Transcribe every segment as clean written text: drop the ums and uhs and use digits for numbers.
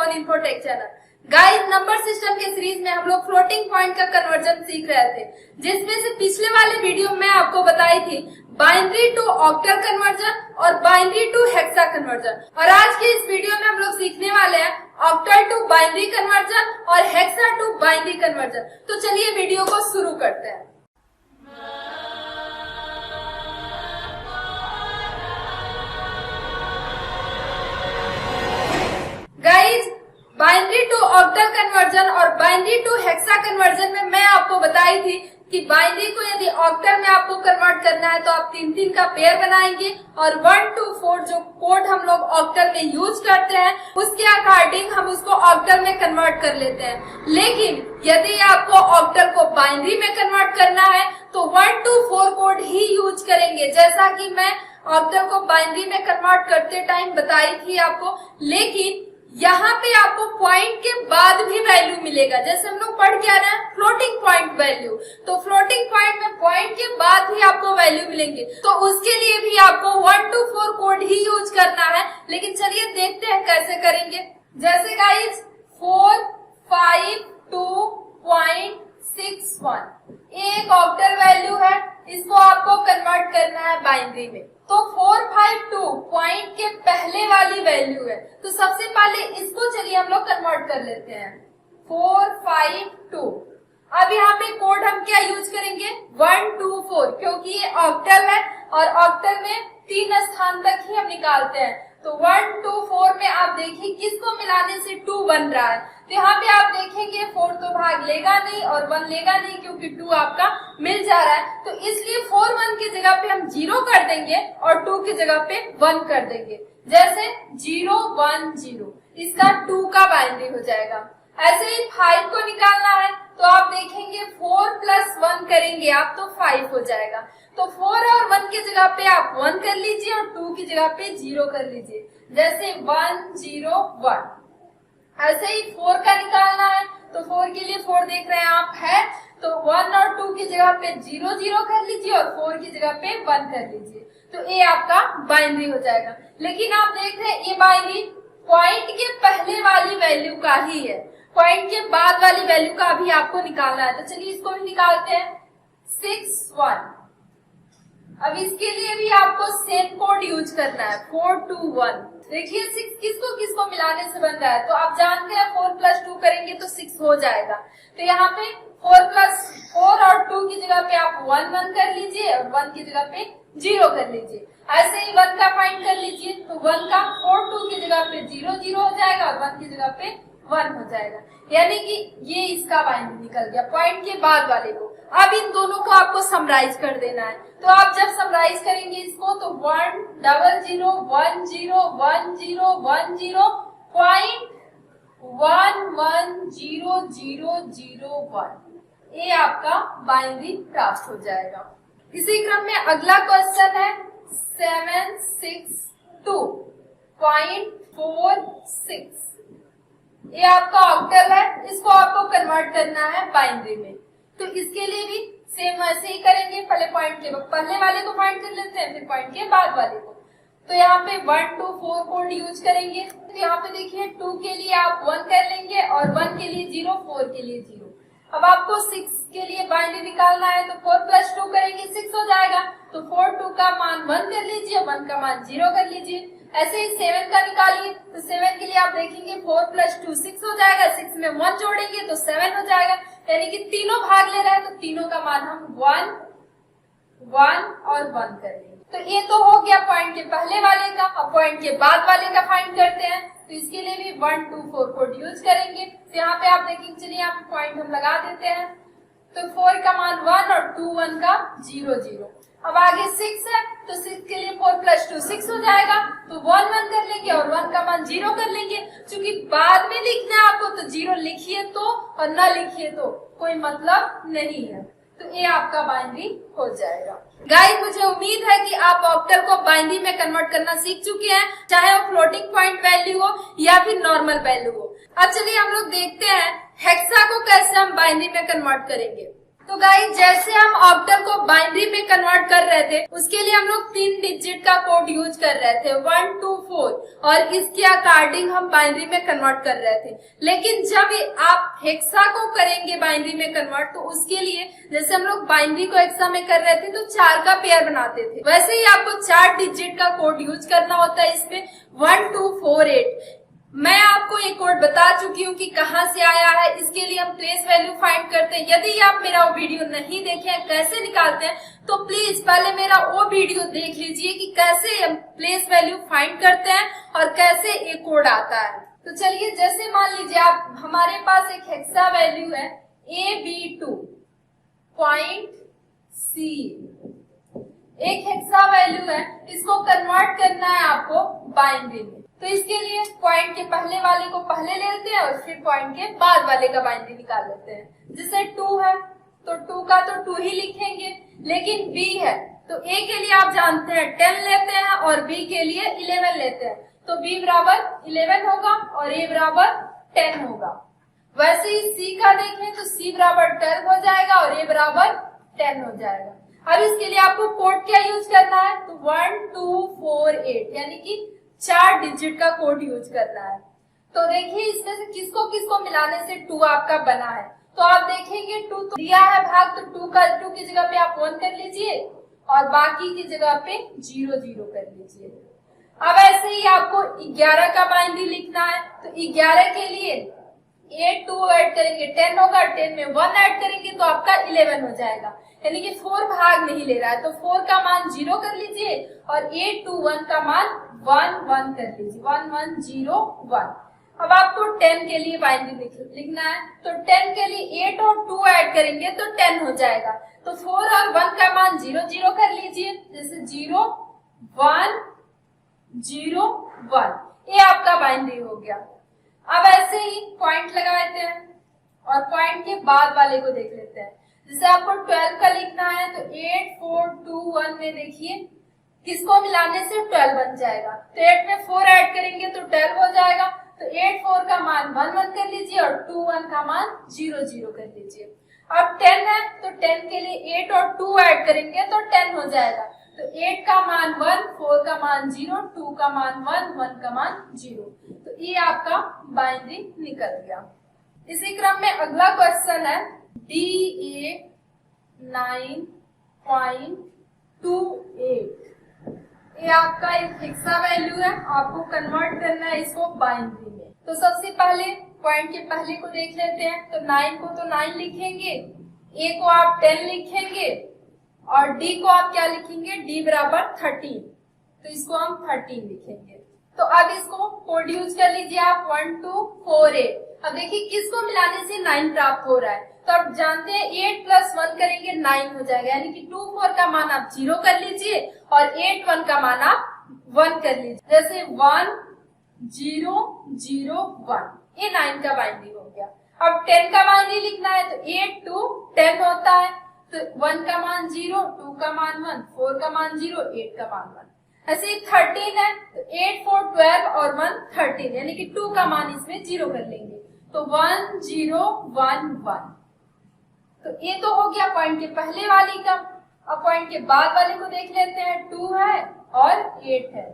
On infotech channel. Guys, number system के series में हम लोग फ्लोटिंग पॉइंट का कन्वर्जन सीख रहे थे, जिसमें से पिछले वाले वीडियो में आपको बताई थी बाइनरी टू ऑक्टल कन्वर्जन और बाइनरी टू हेक्सा कन्वर्जन। और आज के इस वीडियो में हम लोग सीखने वाले हैं ऑक्टल टू बाइनरी कन्वर्जन और हेक्सा टू बाइनरी कन्वर्जन। तो चलिए वीडियो को शुरू करते हैं। Guys, binary to octal conversion और बाइनरी टू हेक्सा कन्वर्जन में मैं आपको बताई थी कि बाइनरी को यदि ऑक्टल में आपको कन्वर्ट करना है तो आप 3-3 का पेयर बनाएंगे और 1 to 4 जो कोड हम लोग ऑक्टल में यूज करते हैं उसके अकॉर्डिंग हम उसको ऑक्टल में कन्वर्ट कर लेते हैं। लेकिन यदि आपको ऑक्टल को बाइनरी में कन्वर्ट करना है तो 1 to 4 कोड ही यूज करेंगे, जैसा कि मैं ऑक्टल को बाइनरी में कन्वर्ट करते टाइम बताई थी आपको। लेकिन यहाँ पे आपको पॉइंट के बाद भी वैल्यू मिलेगा, जैसे हम लोग पढ़ के आ रहे हैं फ्लोटिंग पॉइंट वैल्यू, तो फ्लोटिंग पॉइंट में पॉइंट के बाद भी आपको वैल्यू मिलेंगे। तो उसके लिए भी आपको 1 to 4 कोड ही यूज करना है। लेकिन चलिए देखते हैं कैसे करेंगे। जैसे गाइस 452.61 एक ऑक्टल वैल्यू है, इसको आपको कन्वर्ट करना है बाइनरी में। तो 452 पॉइंट के पहले वाली वैल्यू है, तो सबसे पहले इसको चलिए हम लोग कन्वर्ट कर लेते हैं 452। अब यहाँ पे कोड हम क्या यूज करेंगे 124, क्योंकि ये ऑक्टल है और ऑक्टल में 3 स्थान तक ही हम निकालते हैं। तो 1 to 4 में आप देखिए किसको मिलाने से 2 बन रहा है, तो यहाँ पे आप देखेंगे 4 तो भाग लेगा नहीं और 1 लेगा नहीं, क्योंकि 2 आपका मिल जा रहा है। तो इसलिए 4 1 की जगह पे हम 0 कर देंगे और 2 की जगह पे 1 कर देंगे। जैसे 0 1 0, इसका 2 का बाइनरी हो जाएगा। ऐसे ही 5 को निकालना है तो आप देखेंगे 4 + 1 करेंगे आप तो 5 हो जाएगा। तो 4 और 1 की जगह पे आप 1 कर लीजिए और 2 की जगह पे 0 कर लीजिए, जैसे 1 0 1। ऐसे ही 4 का निकालना है तो 4 के लिए 4 देख रहे हैं आप है, तो 1 और 2 की जगह पे 0 0 कर लीजिए और 4 की जगह पे 1 कर लीजिए, तो ये आपका बाइनरी हो जाएगा। लेकिन आप देख रहे हैं ये बाइनरी पॉइंट के पहले वाली वैल्यू का ही है, पॉइंट के बाद वाली वैल्यू का अभी आपको निकालना है। तो चलिए इसको भी निकालते हैं 6 1। अब इसके लिए भी आपको सेम कोड यूज करना है 4 2 1। देखिए 6 किसको किसको मिलाने से बन रहा है, तो आप जानते हैं 4 + 2 करेंगे तो 6 हो जाएगा। तो यहाँ पे 4 और 2 की जगह पे आप 1 1 कर लीजिए और 1 की जगह पे 0 कर लीजिए। ऐसे ही 1 का फाइंड कर लीजिए, तो 1 का 4 2 की जगह पे 0 0 हो जाएगा और 1 की जगह पे 1 हो जाएगा। यानी कि ये इसका बाइनरी निकल गया पॉइंट के बाद वाले को। अब इन दोनों को आपको समराइज कर देना है, तो आप जब समराइज करेंगे इसको तो 1 0 0 1 0 1 0 1 0 पॉइंट 1 1 0 0 0 1, ये आपका बाइनरी प्राप्त हो जाएगा। इसी क्रम में अगला क्वेश्चन है 762.46। ये आपका ऑक्टल है, इसको आपको कन्वर्ट करना है बाइनरी में। तो इसके लिए भी सेम ऐसे ही करेंगे, पहले पॉइंट के पहले वाले को फाइंड कर लेते हैं, फिर पॉइंट के बाद वाले को। तो यहाँ पे 1 to 4 कोड यूज करेंगे। तो यहाँ पे देखिए 2 के लिए आप 1 कर लेंगे और 1 के लिए 0, 4 के लिए 0। अब आपको 6 के लिए बाइनरी निकालना है तो 4 + 2 करेंगे 6 हो जाएगा। तो 4 2 का मान 1 कर लीजिए, 1 का मान 0 कर लीजिए। ऐसे ही 7 का निकालिए, तो 7 के लिए आप देखेंगे 4 + 2 6 हो जाएगा, 6 में 1 जोड़ेंगे तो 7 हो जाएगा। यानी कि तीनों भाग ले रहे हैं तो तीनों का मान हम 1 1 और 1 कर लेंगे। तो ये तो हो गया पॉइंट के पहले वाले का। अब पॉइंट के बाद वाले का फाइंड करते हैं, तो इसके लिए भी 1 2 4 कोड यूज करेंगे। तो यहाँ पे आप देखेंगे, चलिए यहाँ पे पॉइंट हम लगा देते हैं, तो 4 का मान 1 और 2 1 का 0 0। अब आगे 6 है, तो 6 के लिए 4 + 2 6 हो जाएगा, तो 1 1 कर लेंगे और 1 का मान 0 कर लेंगे। चूंकि बाद में लिखना है आपको तो 0 लिखिए तो और ना लिखिए तो कोई मतलब नहीं है, तो ये आपका बाइनरी हो जाएगा। गाइस, मुझे उम्मीद है कि आप ऑक्टल को बाइनरी में कन्वर्ट करना सीख चुके हैं, चाहे वो फ्लोटिंग पॉइंट वैल्यू हो या फिर नॉर्मल वैल्यू हो। अब चलिए हम लोग देखते हैं हेक्सा को कैसे हम बाइनरी में कन्वर्ट करेंगे। तो गाइस जैसे हम ऑक्टल को बाइनरी में कन्वर्ट कर रहे थे उसके लिए हम लोग 3 डिजिट का कोड यूज कर रहे थे 1 2 4 और इसके अकॉर्डिंग हम बाइनरी में कन्वर्ट कर रहे थे। लेकिन जब आप हेक्सा को करेंगे बाइनरी में कन्वर्ट तो उसके लिए जैसे हम लोग बाइनरी को हेक्सा में कर रहे थे तो 4 का पेयर बनाते थे, वैसे ही आपको 4 डिजिट का कोड यूज करना होता है इसमें 1 2 4 8। मैं आपको ये कोड बता चुकी हूँ कि कहाँ से आया है। इसके लिए हम प्लेस वैल्यू फाइंड करते हैं। यदि आप मेरा वो वीडियो नहीं देखे हैं कैसे निकालते हैं तो प्लीज पहले मेरा वो वीडियो देख लीजिए कि कैसे हम प्लेस वैल्यू फाइंड करते हैं और कैसे ये कोड आता है। तो चलिए जैसे मान लीजिए आप हमारे पास एक हेक्सा वैल्यू है AB2 पॉइंट C, एक हेक्सा वैल्यू है, इसको कन्वर्ट करना है आपको बाइनरी में। तो इसके लिए पॉइंट के पहले वाले को पहले ले लेते हैं और फिर पॉइंट के बाद वाले का बाइनरी निकाल लेते हैं। जैसे 2 है तो 2 का तो 2 ही लिखेंगे, लेकिन B है तो A के लिए आप जानते हैं 10 लेते हैं और B के लिए 11 लेते हैं, तो B बराबर 11 होगा और A बराबर 10 होगा। वैसे ही C का देखें तो C बराबर 12 हो जाएगा और A बराबर 10 हो जाएगा। अब इसके लिए आपको कोड क्या यूज करना है तो 1 2 4 8 यानी कि 4 डिजिट का कोड यूज करना है। तो देखिए इसमें से किसको किसको मिलाने से 2 आपका बना है। तो आप देखेंगे 2 तो दिया है भाग, तो 2 की जगह पे आप 1 कर लीजिए और बाकी की जगह पे 0 0 कर लीजिए। अब ऐसे ही आपको 11 का बाइनरी लिखना है तो 11 के लिए 8 2 ऐड करेंगे 10 होगा, 10 में 1 ऐड करेंगे तो आपका 11 हो जाएगा, यानी कि 4 भाग नहीं ले रहा है तो 4 का मान 0 कर लीजिए और 8 2 1 का मान 1 1 कर लीजिए 1 1 0 1। अब आपको 10 के लिए बाइनरी लिखना है तो 10 के लिए 8 और 2 ऐड करेंगे तो 10 हो जाएगा, तो 4 और 1 का मान 0 0 कर लीजिए, जैसे 0 1 0 1, ये आपका बाइनरी हो गया। अब ऐसे ही पॉइंट लगा लेते हैं और पॉइंट के बाद वाले को देख लेते हैं। जैसे आपको 12 का लिखना है तो 8 4 2 1 में देखिए किसको मिलाने से 12 बन जाएगा, तो 8 में 4 ऐड करेंगे तो 12 हो जाएगा, तो 8 4 का मान 1 1 कर लीजिए और 2 1 का मान 0 0 कर लीजिए। अब 10 है तो 10 के लिए 8 और 2 ऐड करेंगे तो 10 हो जाएगा, तो 8 का मान 1 4 का मान 0 2 का मान 1 1 का मान 0, तो ये आपका बाइनरी निकल गया। इसी क्रम में अगला क्वेश्चन है DA 9.28, ये आपका एक हेक्सा वैल्यू है, आपको कन्वर्ट करना है इसको बाइनरी में। तो सबसे पहले पॉइंट के पहले को देख लेते हैं, तो 9 को तो 9 लिखेंगे, A को आप 10 लिखेंगे और D को आप क्या लिखेंगे D बराबर 13, तो इसको हम 13 लिखेंगे। तो अब इसको कोड यूज कर लीजिए आप 1 2 4 8। अब देखिए किसको मिलाने से 9 प्राप्त हो रहा है, तो आप जानते हैं 8 प्लस 1 करेंगे 9 हो जाएगा, यानी कि 2 4 का मान आप 0 कर लीजिए और 8 1 का मान आप 1 कर लीजिए, जैसे 1 0 0 1, ये 9 का बाइनरी हो गया। अब 10 का बाइनरी लिखना है तो 8 2 10 होता है, तो 1 का मान 0 2 का मान 1 4 का मान 0 8 का मान 1। ऐसे ही 13 है तो 8 4 12 और 1 13, यानी कि 2 का मान इसमें 0 कर लेंगे, तो 1 0 1 1। तो ये तो हो गया पॉइंट के पहले वाली का। अब पॉइंट के बाद वाले को देख लेते हैं, 2 है और 8 है,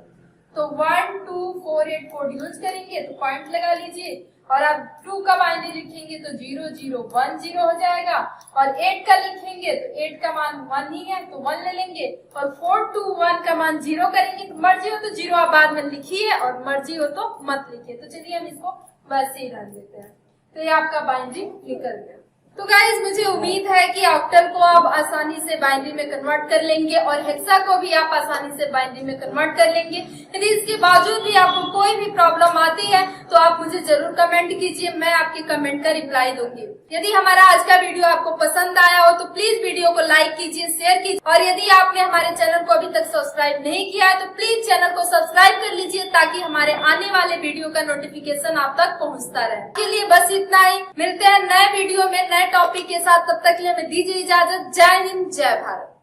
तो 1 2 4 8 कोड यूज करेंगे तो पॉइंट लगा लीजिए और अब 2 का बाइनरी लिखेंगे तो 0 0 1 0 हो जाएगा और 8 का लिखेंगे तो 8 का मान 1 ही है तो 1 ले लेंगे और 4 2 1 का मान 0 करेंगे, तो मर्जी हो तो 0 आप बाद में लिखिए और मर्जी हो तो मत लिखिए। तो चलिए हम इसको वैसे ही रख देते हैं, तो ये आपका बाइनरी निकल गया। तो गाइज मुझे उम्मीद है कि ऑक्टल को आप आसानी से बाइनरी में कन्वर्ट कर लेंगे और हेक्सा को भी आप आसानी से बाइनरी में कन्वर्ट कर लेंगे। यदि इसके बावजूद भी आपको कोई भी प्रॉब्लम आती है तो आप मुझे जरूर कमेंट कीजिए, मैं आपके कमेंट का रिप्लाई दूंगी। यदि हमारा आज का वीडियो आपको पसंद आया हो तो प्लीज वीडियो को लाइक कीजिए, शेयर कीजिए और यदि आपने हमारे चैनल को अभी तक सब्सक्राइब नहीं किया है तो प्लीज चैनल को सब्सक्राइब कर लीजिए ताकि हमारे आने वाले वीडियो का नोटिफिकेशन आप तक पहुँचता रहे। के लिए बस इतना ही, मिलते हैं नए वीडियो में नए टॉपिक के साथ, तब तक के लिए हमें दीजिए इजाजत। जय हिंद जय भारत।